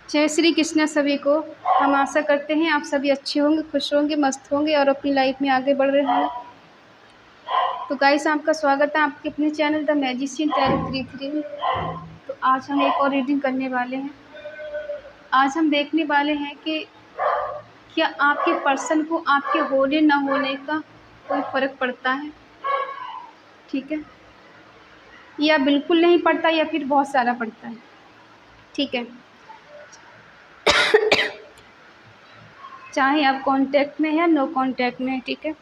जय श्री कृष्णा सभी को। हम आशा करते हैं आप सभी अच्छे होंगे, खुश होंगे, मस्त होंगे और अपनी लाइफ में आगे बढ़ रहे होंगे। तो गाइस, आपका स्वागत है आपके अपने चैनल द मैजिशियन टैरो 33 में। तो आज हम एक और रीडिंग करने वाले हैं। आज हम देखने वाले हैं कि क्या आपके पर्सन को आपके होने न होने का कोई फ़र्क पड़ता है, ठीक है, या बिल्कुल नहीं पड़ता या फिर बहुत सारा पड़ता है, ठीक है। चाहे आप कांटेक्ट में हैं या नो कांटेक्ट में हैं, ठीक है,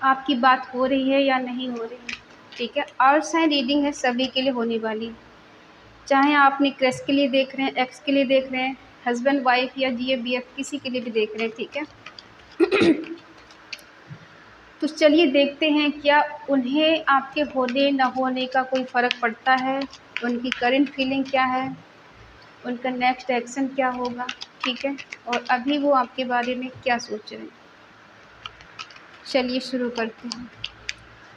आपकी बात हो रही है या नहीं हो रही है, ठीक है। और साइन रीडिंग है, सभी के लिए होने वाली, चाहे आप अपने क्रश के लिए देख रहे हैं, एक्स के लिए देख रहे हैं, हस्बैंड वाइफ या GF किसी के लिए भी देख रहे हैं, ठीक है। तो चलिए देखते हैं क्या उन्हें आपके होने न होने का कोई फ़र्क पड़ता है, उनकी करंट फीलिंग क्या है, उनका नेक्स्ट एक्शन क्या होगा, ठीक है, और अभी वो आपके बारे में क्या सोच रहे हैं। चलिए शुरू करते हैं।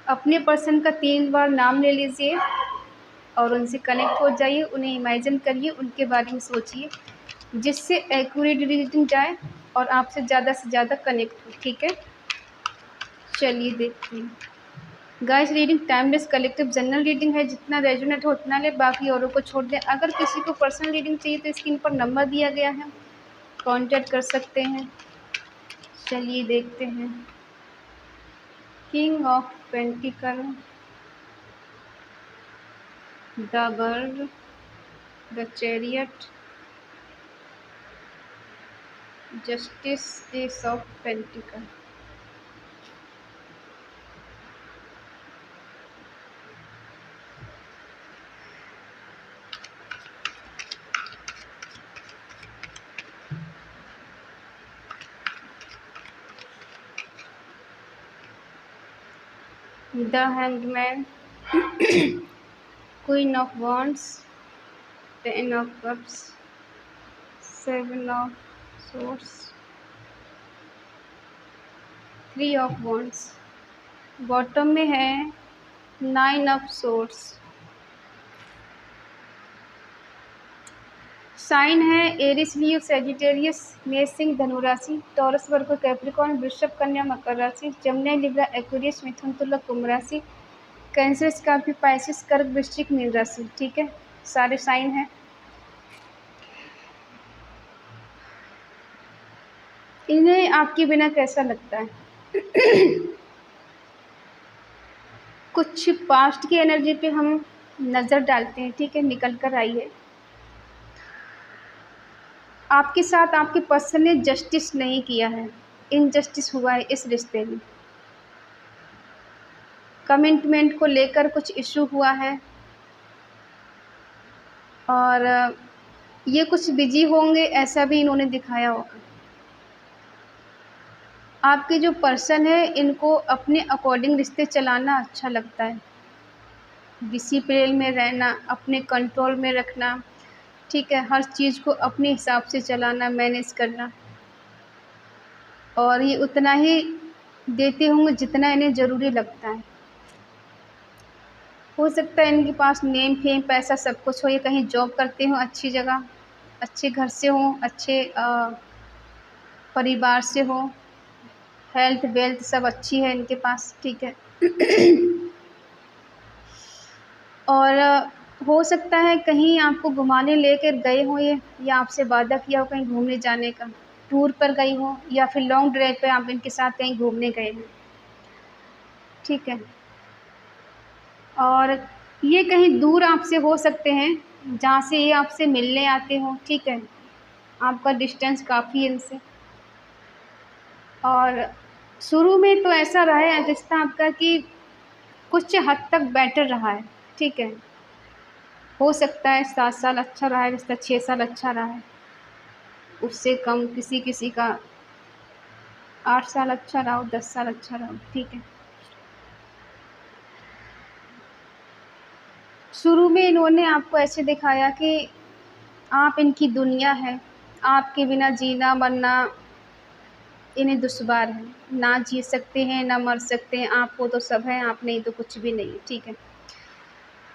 अपने पर्सन का 3 बार नाम ले लीजिए और उनसे कनेक्ट हो जाइए, उन्हें इमेजिन करिए, उनके बारे में सोचिए, जिससे एक्यूरेट रीडिंग जाए और आपसे ज़्यादा से ज़्यादा कनेक्ट हो, ठीक है। चलिए देखते हैं। Guys, reading timeless collective general reading है, जितना रेजोनेट हो उतना ले, बाकी औरों को छोड़ दें। अगर किसी को पर्सनल रीडिंग चाहिए तो स्क्रीन पर नंबर दिया गया है, कांटेक्ट कर सकते हैं। चलिए देखते हैं। King of pentacle, the bird, the chariot, justice, S of pentacle. The hangman, queen of wands, 10 of cups, 7 of swords, 3 of wands. Bottom में है 9 ऑफ सोर्ड्स। साइन है एरिस, लियो, सैजिटेरियस, मेष, सिंह, धनु राशि, टॉरस, वर्गो, कैप्रिकॉर्न, वृषभ, कन्या, मकर राशि, जमुना, लिब्रा, एक्वेरियस, मिथुन, तुला, कुंभ राशि, कैंसर, स्कॉर्पियो, पाइसिस, कर्क, वृश्चिक, मीन राशि, ठीक है। सारे साइन हैं। इन्हें आपके बिना कैसा लगता है? कुछ पास्ट की एनर्जी पे हम नज़र डालते हैं, ठीक है, निकल कर आई है। आपके साथ आपके पर्सन ने जस्टिस नहीं किया है, इनजस्टिस हुआ है इस रिश्ते में। कमिटमेंट को लेकर कुछ इशू हुआ है और ये कुछ बिजी होंगे, ऐसा भी इन्होंने दिखाया होगा। आपके जो पर्सन है, इनको अपने अकॉर्डिंग रिश्ते चलाना अच्छा लगता है, डिसिप्लिन में रहना, अपने कंट्रोल में रखना, ठीक है, हर चीज़ को अपने हिसाब से चलाना, मैनेज करना, और ये उतना ही देते होंगे जितना इन्हें ज़रूरी लगता है। हो सकता है इनके पास नेम, फेम, पैसा सब कुछ हो, ये कहीं जॉब करते हों, अच्छी जगह, अच्छे घर से हों, अच्छे परिवार से हों, हेल्थ वेल्थ सब अच्छी है इनके पास, ठीक है। और हो सकता है कहीं आपको घुमाने लेकर गए हों ये, या आपसे वादा किया हो कहीं घूमने जाने का, टूर पर गई हो, या फिर लॉन्ग ड्राइव पे आप इनके साथ कहीं घूमने गए हैं, ठीक है। और ये कहीं दूर आपसे हो सकते हैं, जहाँ से ये आपसे मिलने आते हों, ठीक है, आपका डिस्टेंस काफ़ी है इनसे। और शुरू में तो ऐसा रहा है रिश्ता आपका कि कुछ हद तक बेटर रहा है, ठीक है। हो सकता है 7 साल अच्छा रहा है रिश्ता, 6 साल अच्छा रहा है, उससे कम किसी किसी का 8 साल अच्छा रहा हो, 10 साल अच्छा रहा हो, ठीक है। शुरू में इन्होंने आपको ऐसे दिखाया कि आप इनकी दुनिया है, आपके बिना जीना मरना इन्हें दुश्वार है, ना जी सकते हैं ना मर सकते हैं, आप हो तो सब है, आप नहीं तो कुछ भी नहीं है, ठीक है।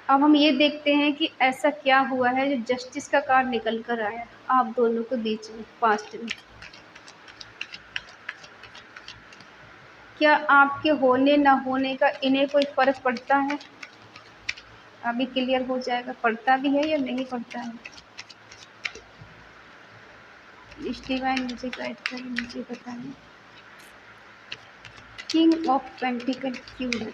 अब हम ये देखते हैं कि ऐसा क्या हुआ है जो जस्टिस का कार्ड निकल कर आया आप दोनों के बीच में पास्ट में। क्या आपके होने ना होने का इन्हें कोई फ़र्क पड़ता है? अभी क्लियर हो जाएगा, पड़ता भी है या नहीं पड़ता है। इस डिवाइन मुझे गाइड करें, मुझे बताएं। किंग ऑफ पेंटिकल क्यों है?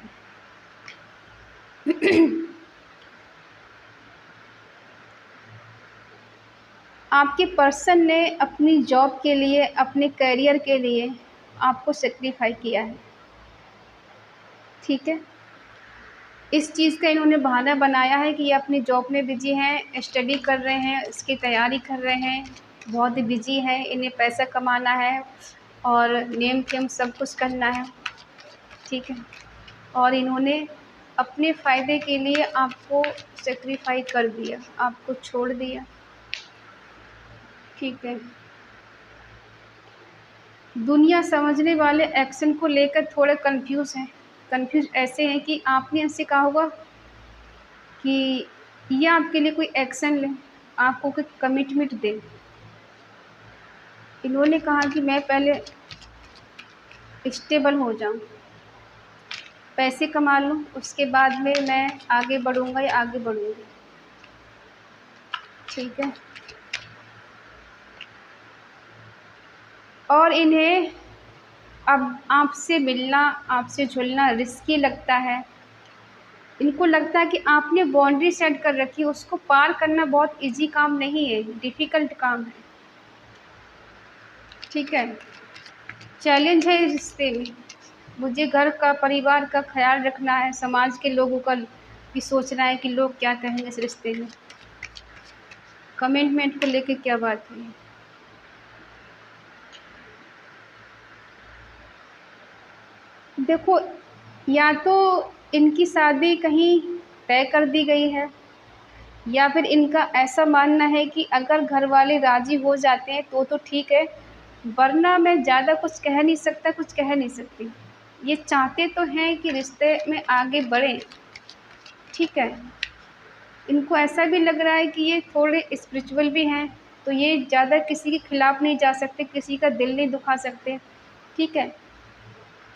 आपके पर्सन ने अपनी जॉब के लिए, अपने करियर के लिए आपको सेक्रीफाई किया है, ठीक है। इस चीज़ का इन्होंने बहाना बनाया है कि ये अपनी जॉब में बिजी हैं, स्टडी कर रहे हैं, इसकी तैयारी कर रहे हैं, बहुत ही बिजी हैं, इन्हें पैसा कमाना है और नेम फेम सब कुछ करना है, ठीक है। और इन्होंने अपने फ़ायदे के लिए आपको सेक्रीफाई कर दिया, आपको छोड़ दिया, ठीक है। दुनिया समझने वाले एक्शन को लेकर थोड़े कंफ्यूज हैं। कंफ्यूज ऐसे हैं कि आपने इनसे कहा होगा कि ये आपके लिए कोई एक्शन लें, आपको कोई कमिटमेंट दें। इन्होंने कहा कि मैं पहले स्टेबल हो जाऊं, पैसे कमा लूं, उसके बाद में मैं आगे बढ़ूंगा या आगे बढ़ूंगी, ठीक है। और इन्हें अब आपसे मिलना, आपसे जुलना रिस्की लगता है। इनको लगता है कि आपने बाउंड्री सेट कर रखी है, उसको पार करना बहुत इजी काम नहीं है, डिफ़िकल्ट काम है, ठीक है। चैलेंज है इस रिश्ते में। मुझे घर का, परिवार का ख्याल रखना है, समाज के लोगों का भी सोचना है कि लोग क्या कहेंगे इस रिश्ते में। कमिटमेंट को लेके क्या बात हुई? देखो, या तो इनकी शादी कहीं तय कर दी गई है या फिर इनका ऐसा मानना है कि अगर घर वाले राज़ी हो जाते हैं तो ठीक है, वरना मैं ज़्यादा कुछ कह नहीं सकता, कुछ कह नहीं सकती। ये चाहते तो हैं कि रिश्ते में आगे बढ़ें, ठीक है। इनको ऐसा भी लग रहा है कि ये थोड़े स्पिरिचुअल भी हैं, तो ये ज़्यादा किसी के खिलाफ़ नहीं जा सकते, किसी का दिल नहीं दुखा सकते, ठीक है।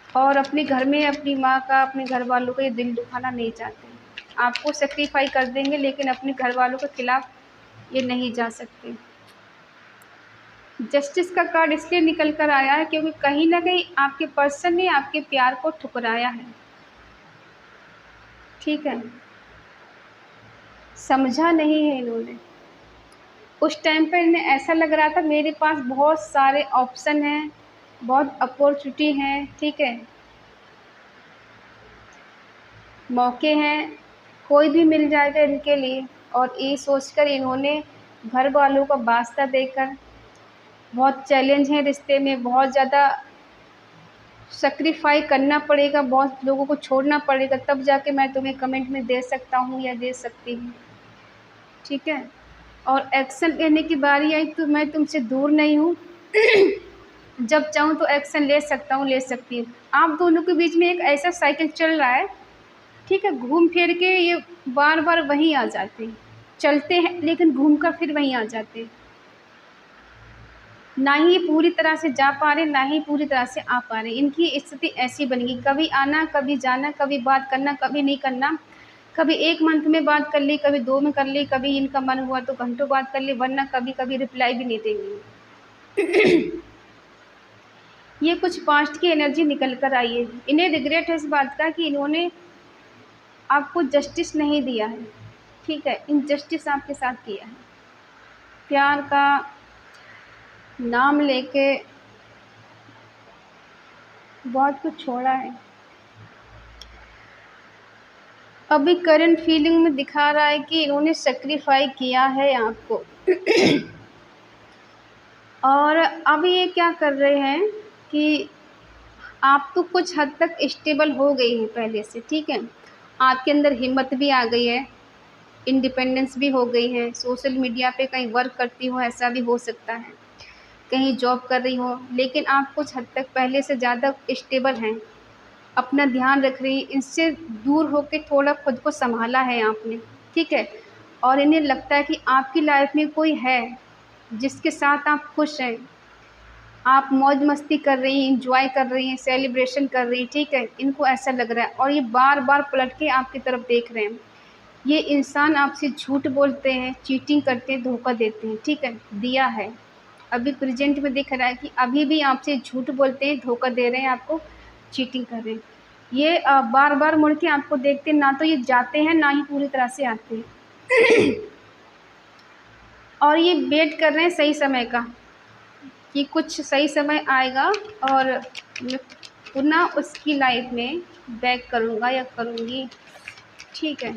और अपने घर में अपनी माँ का, अपने घर वालों का ये दिल दुखाना नहीं चाहते। आपको सैक्रिफाई कर देंगे लेकिन अपने घर वालों के खिलाफ़ ये नहीं जा सकते। जस्टिस का कार्ड इसलिए निकल कर आया है क्योंकि कहीं न कहीं आपके पर्सन ने आपके प्यार को ठुकराया है, ठीक है। समझा नहीं है इन्होंने। उस टाइम पर इन्हें ऐसा लग रहा था मेरे पास बहुत सारे ऑप्शन हैं, बहुत अपॉर्चुनिटी हैं, ठीक है। मौके हैं, कोई भी मिल जाएगा इनके लिए, और ये सोचकर इन्होंने घर वालों का वास्ता देकर, बहुत चैलेंज है रिश्ते में, बहुत ज़्यादा सैक्रिफाई करना पड़ेगा, बहुत लोगों को छोड़ना पड़ेगा, तब जाके मैं तुम्हें कमेंट में दे सकता हूँ या दे सकती हूँ, ठीक है। और एक्शन लेने की बारी आई तो मैं तुमसे दूर नहीं हूँ। जब चाहूँ तो एक्शन ले सकता हूँ, ले सकती हूँ। आप दोनों के बीच में एक ऐसा साइकिल चल रहा है, ठीक है, घूम फिर के ये बार बार वहीं आ जाते हैं, चलते हैं लेकिन घूम कर फिर वहीं आ जाते हैं। ना ही ये पूरी तरह से जा पा रहे, ना ही पूरी तरह से आ पा रहे। इनकी स्थिति ऐसी बनेगी, कभी आना, कभी जाना, कभी बात करना, कभी नहीं करना, कभी 1 मंथ में बात कर ली, कभी 2 में कर ली, कभी इनका मन हुआ तो घंटों बात कर ली, वरना कभी कभी रिप्लाई भी नहीं देंगे। ये कुछ पास्ट की एनर्जी निकल कर आई है। इन्हें रिग्रेट है इस बात का कि इन्होंने आपको जस्टिस नहीं दिया है, ठीक है, इनजस्टिस आपके साथ किया है। प्यार का नाम लेके बहुत कुछ छोड़ा है। अभी करंट फीलिंग में दिखा रहा है कि इन्होंने सैक्रिफाई किया है आपको। और अभी ये क्या कर रहे हैं कि आप तो कुछ हद तक स्टेबल हो गई हैं पहले से, ठीक है। आपके अंदर हिम्मत भी आ गई है, इंडिपेंडेंस भी हो गई है, सोशल मीडिया पे कहीं वर्क करती हो ऐसा भी हो सकता है, कहीं जॉब कर रही हो, लेकिन आप कुछ हद तक पहले से ज़्यादा स्टेबल हैं, अपना ध्यान रख रही हैं, इनसे दूर होके थोड़ा खुद को सँभाला है आपने, ठीक है? और इन्हें लगता है कि आपकी लाइफ़ में कोई है, जिसके साथ आप खुश हैं। आप मौज-मस्ती कर रही हैं, एन्जॉय कर रही हैं, सेलिब्रेशन कर रही हैं, ठीक है? इनको ऐसा लग रहा है और ये बार-बार पलट के आपकी तरफ देख रहे हैं। ये इंसान आपसे झूठ बोलते हैं, चीटिंग करते हैं, धोखा देते हैं, ठीक है? दिया है। अभी प्रेज़ेंट में दिख रहा है कि अभी भी आपसे झूठ बोलते हैं, धोखा दे रहे हैं आपको, चीटिंग कर रहे हैं। ये बार-बार मुड़ के आपको देखते हैं, ना तो ये जाते हैं, ना ही पूरी तरह से आते हैं। और ये वेट कर रहे हैं सही समय का, कि कुछ सही समय आएगा और मैं पुनः उसकी लाइफ़ में बैक करूँगा या करूँगी, ठीक है?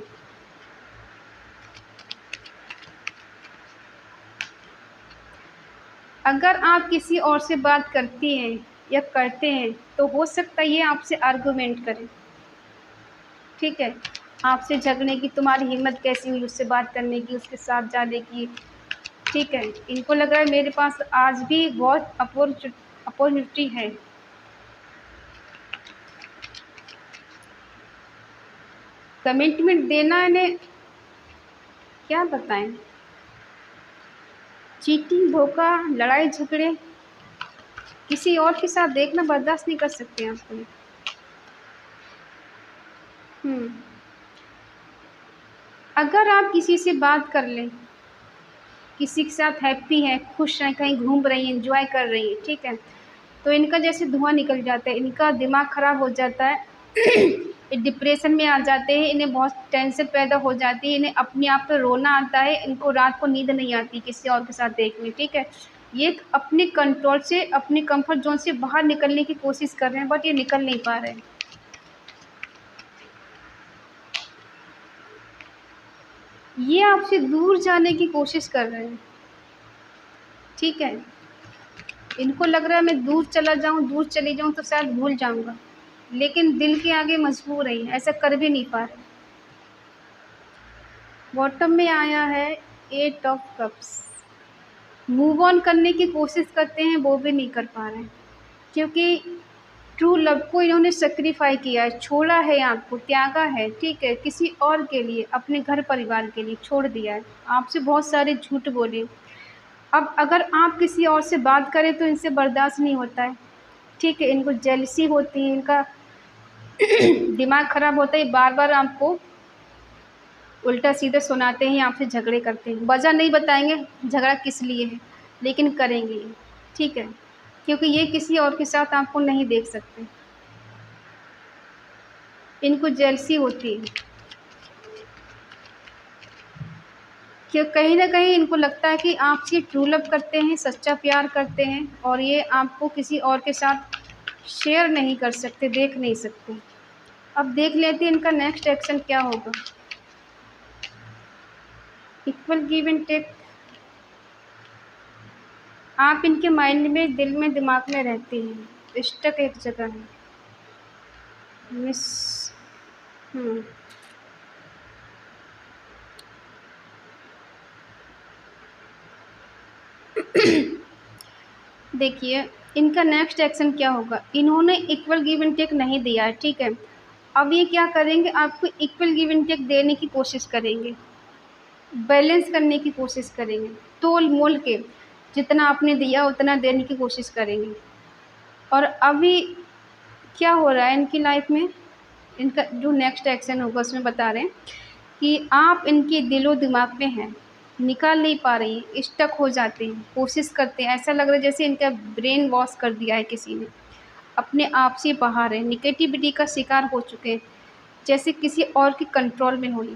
अगर आप किसी और से बात करती हैं या करते हैं, तो हो सकता है ये आपसे आर्गुमेंट करें, ठीक है? आपसे झगड़ने की तुम्हारी हिम्मत कैसी हुई उससे बात करने की, उसके साथ जाने की, ठीक है? इनको लग रहा है मेरे पास आज भी बहुत अपॉर्चुनिटी है। कमिटमेंट देना इन्हें क्या बताएँ? चीटिंग, धोखा, लड़ाई झगड़े, किसी और के साथ देखना बर्दाश्त नहीं कर सकते हैं आपको ये। अगर आप किसी से बात कर लें, किसी के साथ हैप्पी हैं, खुश हैं, कहीं घूम रही हैं, एन्जॉय कर रही हैं, ठीक है? तो इनका जैसे धुआँ निकल जाता है, इनका दिमाग ख़राब हो जाता है। ये डिप्रेशन में आ जाते हैं, इन्हें बहुत टेंशन पैदा हो जाती है, इन्हें अपने आप पे रोना आता है, इनको रात को नींद नहीं आती किसी और के साथ देखने, ठीक है? ये अपने कंट्रोल से, अपने कम्फ़र्ट ज़ोन से बाहर निकलने की कोशिश कर रहे हैं, बट ये निकल नहीं पा रहे हैं। ये आपसे दूर जाने की कोशिश कर रहे हैं, ठीक है? इनको लग रहा है मैं दूर चला जाऊँ, दूर चली जाऊँ तो शायद भूल जाऊँगा, लेकिन दिल के आगे मजबूर हैं, ऐसा कर भी नहीं पा रहे। बॉटम में आया है 8 ऑफ कप्स। मूव ऑन करने की कोशिश करते हैं, वो भी नहीं कर पा रहे हैं, क्योंकि ट्रू लव को इन्होंने सैक्रिफ़ाई किया है, छोड़ा है आपको, त्यागा है, ठीक है? किसी और के लिए, अपने घर परिवार के लिए छोड़ दिया है, आपसे बहुत सारे झूठ बोले। अब अगर आप किसी और से बात करें तो इनसे बर्दाश्त नहीं होता है, ठीक है? इनको जेलसी होती है, इनका दिमाग ख़राब होता है, बार-बार आपको उल्टा-सीधा सुनाते हैं, आपसे झगड़े करते हैं। वजह नहीं बताएँगे झगड़ा किस लिए है, लेकिन करेंगे ये, ठीक है? क्योंकि ये किसी और के साथ आपको नहीं देख सकते। इनको जेलसी होती है, कि कहीं न कहीं इनको लगता है कि आपसे ट्रू लव करते हैं, सच्चा प्यार करते हैं और ये आपको किसी और के साथ शेयर नहीं कर सकते, देख नहीं सकते। अब देख लेते हैं इनका नेक्स्ट एक्शन क्या होगा। Equal give and take. आप इनके माइंड में, दिल में, दिमाग में रहते हैं, स्टक एक जगह है। मिस हुँ। देखिए, इनका नेक्स्ट एक्शन क्या होगा। इन्होंने इक्वल गिव एंड टेक नहीं दिया है, ठीक है? अब ये क्या करेंगे, आपको इक्वल गिव एंड टेक देने की कोशिश करेंगे, बैलेंस करने की कोशिश करेंगे, तोल-मोल के जितना आपने दिया उतना देने की कोशिश करेंगे। और अभी क्या हो रहा है इनकी लाइफ़ में, इनका जो नेक्स्ट एक्शन होगा उसमें बता रहे हैं कि आप इनके दिलो-दिमाग में हैं, निकाल नहीं पा रही हैं, स्टक हो जाते हैं, कोशिश करते हैं, ऐसा लग रहा है जैसे इनका ब्रेन वॉश कर दिया है किसी ने, अपने आप से बाहर हैं, नेगेटिविटी का शिकार हो चुके हैं, जैसे किसी और के कंट्रोल में हो ये।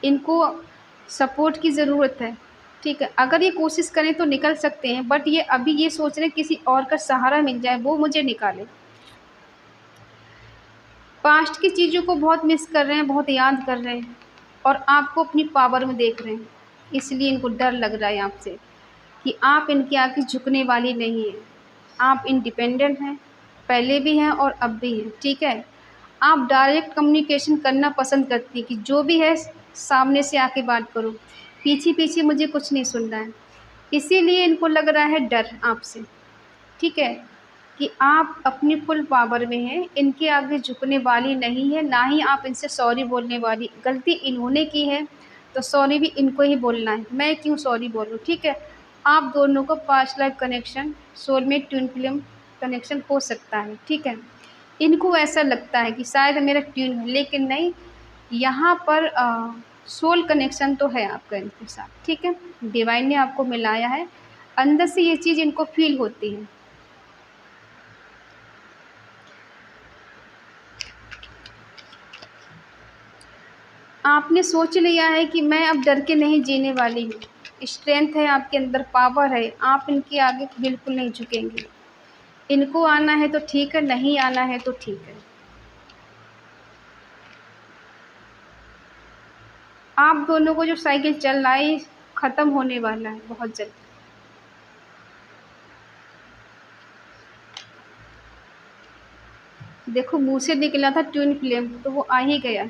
इनको सपोर्ट की ज़रूरत है, ठीक है? अगर ये कोशिश करें तो निकल सकते हैं, बट ये अभी ये सोच रहे हैं किसी और का सहारा मिल जाए, वो मुझे निकाले। पास्ट की चीज़ों को बहुत मिस कर रहे हैं, बहुत याद कर रहे हैं और आपको अपनी पावर में देख रहे हैं। इसलिए इनको डर लग रहा है आपसे, कि आप इनके आगे झुकने वाली नहीं हैं। आप इंडिपेंडेंट हैं, पहले भी हैं और अब भी हैं, ठीक है? आप डायरेक्ट कम्युनिकेशन करना पसंद करती हैं कि जो भी है सामने से आके बात करो, पीछे-पीछे मुझे कुछ नहीं सुनना है। इसीलिए इनको लग रहा है डर आपसे, ठीक है? कि आप अपनी फुल पावर में हैं, इनके आगे झुकने वाली नहीं है, ना ही आप इनसे सॉरी बोलने वाली। गलती इन्होंने की है तो सॉरी भी इनको ही बोलना है, मैं क्यों सॉरी बोलूँ, ठीक है। आप दोनों को past life connection, soulmate twin flame connection हो सकता है, ठीक है। इनको ऐसा लगता है कि शायद मेरा ट्विन है, लेकिन नहीं, यहाँ पर सोल कनेक्शन तो है आपका इनके साथ, ठीक है। डिवाइन ने आपको मिलाया है, अंदर से ये चीज़ इनको फील होती है। आपने सोच लिया है कि मैं अब डर के नहीं जीने वाली हूँ, स्ट्रेंथ है आपके अंदर, पावर है, आप इनके आगे बिल्कुल नहीं झुकेंगे। इनको आना है तो ठीक है, नहीं आना है तो ठीक है। आप दोनों को जो साइकिल चल रहा है ख़त्म होने वाला है बहुत जल्द। देखो मुँह से निकला था ट्विन फ्लेम, तो वो आ ही गया।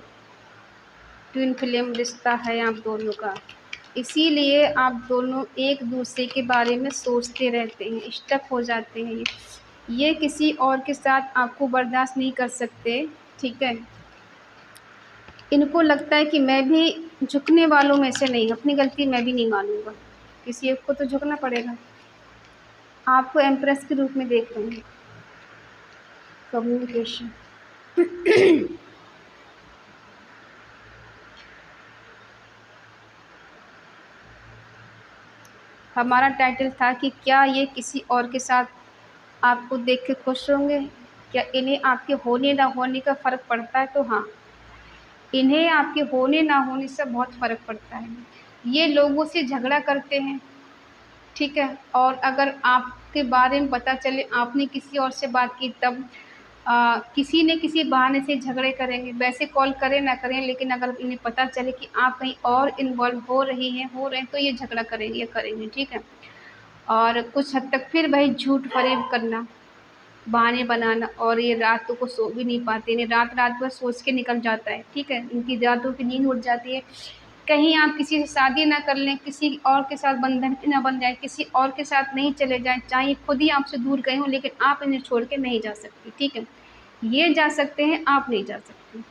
ट्विन फ्लेम रिश्ता है आप दोनों का, इसीलिए आप दोनों एक दूसरे के बारे में सोचते रहते हैं, स्टक हो जाते हैं। ये किसी और के साथ आपको बर्दाश्त नहीं कर सकते, ठीक है। इनको लगता है कि मैं भी झुकने वालों में से नहीं, अपनी गलती मैं भी नहीं मानूंगा, किसी एक को तो झुकना पड़ेगा। आपको एम्प्रेस के रूप में देख रहे हैं। कम्युनिकेशन हमारा टाइटल था कि क्या ये किसी और के साथ आपको देख के खुश होंगे, क्या इन्हें आपके होने ना होने का फ़र्क पड़ता है। तो हाँ, इन्हें आपके होने ना होने से बहुत फ़र्क पड़ता है। ये लोगों से झगड़ा करते हैं, ठीक है। और अगर आपके बारे में पता चले आपने किसी और से बात की, तब किसी न किसी बहाने से झगड़े करेंगे, वैसे कॉल करें ना करें, लेकिन अगर इन्हें पता चले कि आप कहीं और इन्वॉल्व हो रहे हैं तो ये झगड़ा करेंगे या करेंगे, ठीक है। और कुछ हद तक फिर वही झूठ फरेब करना, बहाने बनाना, और ये रातों को सो भी नहीं पाते, इन्हें रात रात भर सोच के निकल जाता है, ठीक है। इनकी रातों की नींद उड़ जाती है। कहीं आप किसी से शादी ना कर लें, किसी और के साथ बंधन ना बन जाए, किसी और के साथ नहीं चले जाएं, चाहे खुद ही आपसे दूर गए हों, लेकिन आप इन्हें छोड़ के नहीं जा सकती, ठीक है। ये जा सकते हैं, आप नहीं जा सकती।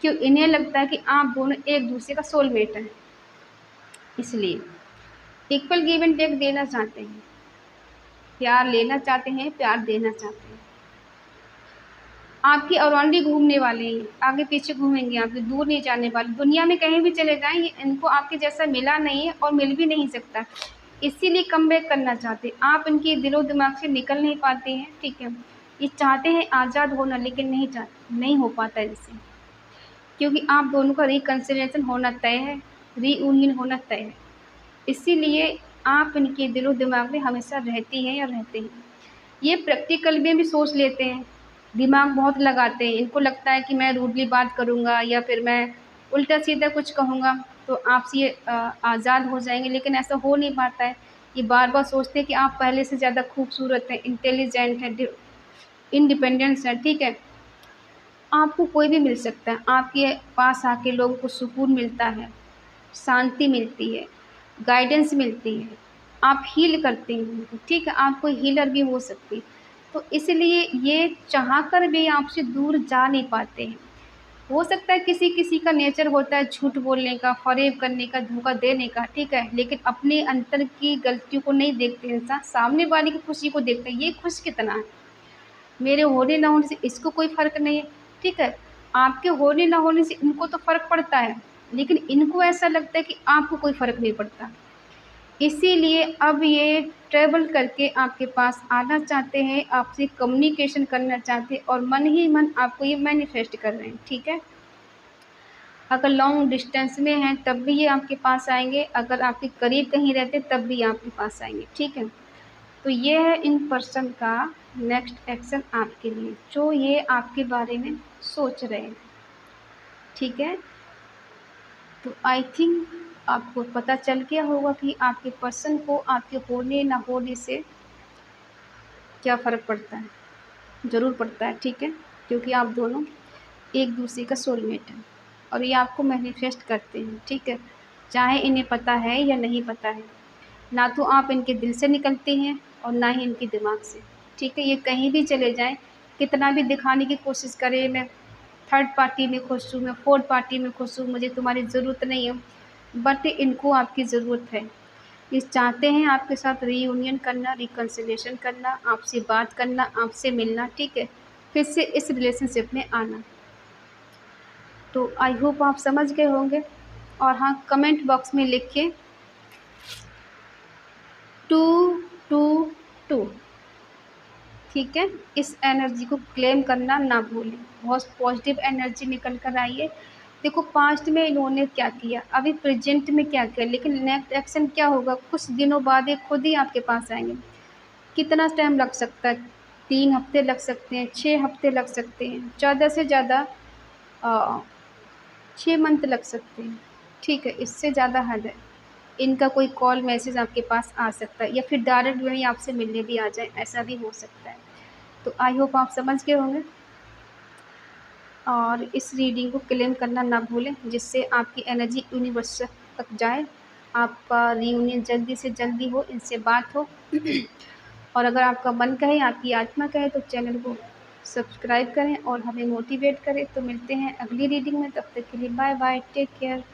क्यों? इन्हें लगता है कि आप दोनों एक दूसरे का सोलमेट हैं, इसलिए इक्वल गिव एंड टेक देना चाहते हैं, प्यार लेना चाहते हैं, प्यार देना चाहते हैं। आपकी अराउंड घूमने वाले हैं, आगे पीछे घूमेंगे, आपके दूर नहीं जाने वाले। दुनिया में कहीं भी चले जाएं, इनको आपके जैसा मिला नहीं है और मिल भी नहीं सकता, इसीलिए कमबैक करना चाहते। आप इनके दिलो दिमाग से निकल नहीं पाते हैं, ठीक है। ये चाहते हैं आज़ाद होना, लेकिन नहीं हो पाता इनसे, क्योंकि आप दोनों का रिकन्सिलिएशन होना तय है, रीयूनियन होना तय है। इसीलिए आप इनके दिलो दिमाग में हमेशा रहती हैं या रहते हैं। ये प्रैक्टिकल में भी सोच लेते हैं, दिमाग बहुत लगाते हैं। इनको लगता है कि मैं रूडली बात करूँगा या फिर मैं उल्टा सीधा कुछ कहूँगा तो आपसे ये आज़ाद हो जाएंगे, लेकिन ऐसा हो नहीं पाता है। ये बार बार सोचते हैं कि आप पहले से ज़्यादा खूबसूरत हैं, इंटेलिजेंट हैं, इंडिपेंडेंस हैं, ठीक है। आपको कोई भी मिल सकता है, आपके पास आके लोगों को सुकून मिलता है, शांति मिलती है, गाइडेंस मिलती है, आप हील करते हैं, ठीक है। आप कोई हीलर भी हो सकती है। तो इसलिए ये चाहकर भी आपसे दूर जा नहीं पाते हैं। हो सकता है किसी किसी का नेचर होता है झूठ बोलने का, फरेब करने का, धोखा देने का, ठीक है, लेकिन अपने अंतर की गलतियों को नहीं देखते इंसान, सामने वाले की खुशी को देखते हैं। ये खुश कितना है, मेरे होने ना होने से इसको कोई फ़र्क नहीं है, ठीक है। आपके होने ना होने से इनको तो फ़र्क पड़ता है, लेकिन इनको ऐसा लगता है कि आपको कोई फ़र्क नहीं पड़ता। इसीलिए अब ये ट्रैवल करके आपके पास आना चाहते हैं, आपसे कम्युनिकेशन करना चाहते हैं, और मन ही मन आपको ये मैनिफेस्ट कर रहे हैं, ठीक है। अगर लॉन्ग डिस्टेंस में हैं तब भी ये आपके पास आएंगे, अगर आपके करीब कहीं रहते तब भी आपके पास आएंगे, ठीक है। तो ये है इन पर्सन का नेक्स्ट एक्शन आपके लिए, जो ये आपके बारे में सोच रहे हैं, ठीक है। तो आई थिंक आपको पता चल गया होगा कि आपके पर्सन को आपके होने ना होने से क्या फ़र्क पड़ता है। ज़रूर पड़ता है, ठीक है, क्योंकि आप दोनों एक दूसरे का सोलमेट हैं और ये आपको मैनिफेस्ट करते हैं, ठीक है। चाहे इन्हें पता है या नहीं पता है, ना तो आप इनके दिल से निकलते हैं और ना ही इनके दिमाग से। ठीक है। ये कहीं भी चले जाएँ, कितना भी दिखाने की कोशिश करें, मैं थर्ड पार्टी में खुश हूँ, मैं फोर्थ पार्टी में खुश हूँ, मुझे तुम्हारी ज़रूरत नहीं है, बट इनको आपकी ज़रूरत है। ये चाहते हैं आपके साथ रीयूनियन करना, रिकन्सिलिएशन करना, आपसे बात करना, आपसे मिलना, ठीक है? फिर से इस रिलेशनशिप में आना। तो आई होप आप समझ गए होंगे। और हाँ, कमेंट बॉक्स में लिखिए 222, ठीक है? इस एनर्जी को क्लेम करना ना भूलें। बहुत पॉजिटिव एनर्जी निकल कर आई है। देखो पास्ट में इन्होंने क्या किया, अभी प्रेजेंट में क्या किया, लेकिन नेक्स्ट एक्शन क्या होगा, कुछ दिनों बाद ये खुद ही आपके पास आएंगे। कितना टाइम लग सकता है? 3 हफ्ते लग सकते हैं, 6 हफ्ते लग सकते हैं, ज़्यादा से ज़्यादा 6 मंथ लग सकते हैं, ठीक है? इससे ज़्यादा हद है। इनका कोई कॉल मैसेज आपके पास आ सकता है, या फिर डायरेक्ट वे में आपसे मिलने भी आ जाए, ऐसा भी हो सकता है। तो आई होप आप समझ गए होंगे। और इस रीडिंग को क्लेम करना ना भूलें, जिससे आपकी एनर्जी यूनिवर्स तक जाए, आपका रियूनियन जल्दी से जल्दी हो, इनसे बात हो। और अगर आपका मन कहे, आपकी आत्मा कहे, तो चैनल को सब्सक्राइब करें और हमें मोटिवेट करें। तो मिलते हैं अगली रीडिंग में, तब तक के लिए बाय बाय, टेक केयर।